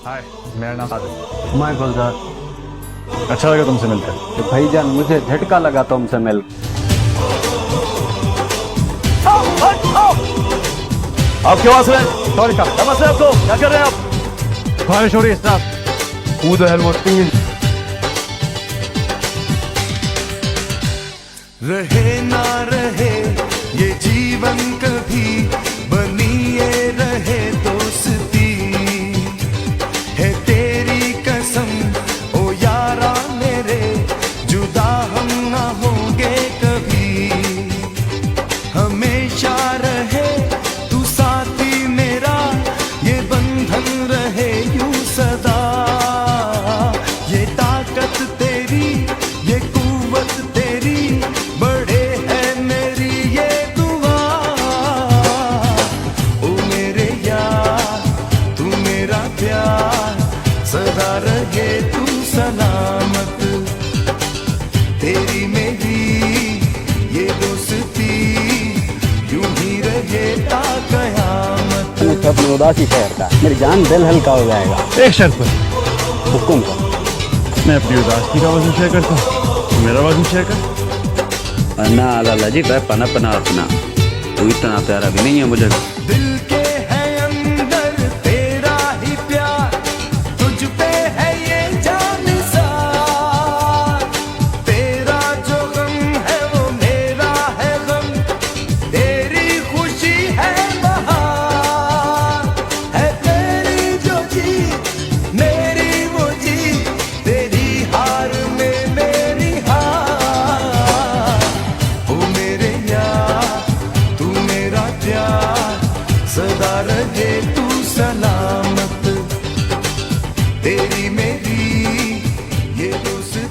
हाय, मेरा नाम आदित्य। मैं गुलजार। अच्छा लगा तुमसे मिलकर। तो भाईजान मुझे झटका लगा तुमसे मिल। आप क्यों हंस रहे हैं? सॉरी साहब, क्या मसला है आपको? क्या कर रहे हैं आप? बारिश हो रही है साहब। Who the hell was singing? रहे ना रहे ये जीवन कभी बनी ये रहे दोस्ती है तेरी कसम ओ यारा मेरे जुदा हम ना होंगे कभी हमेशा रहे तू साथी मेरा ये बंधन रहे यूं सदा ये ताकत तेरी ये कुव्वत तेरी बड़े है मेरी ये दुआ ओ मेरे यार तू मेरा प्यार सदा रहे तू सलामत तेरी मेरी ये दोस्ती यूं ही रहे ता कयामत। तो अपनी उदासी शहर का मेरी जान दिल हल्का हो जाएगा। एक शर्त पर। हुक्म कर। मैं अपनी उदासी का वजन शेयर करता हूँ, मेरा वजन शेयर कर। ना लाला जी मैं पना पना अपना तू इतना प्यारा भी नहीं है मुझे। दिल के है अंदर तेरा ही प्यार तुझ पे है ये जान सार तेरा जो गम है वो मेरा है गम तेरी खुशी है बहार है तेरी जो जीत मेरी वो जीत तेरी हार में मेरी हार ओ मेरे यार तू मेरा प्यार सदा रहे तू सलामत तेरी मेरी ये दोस्ती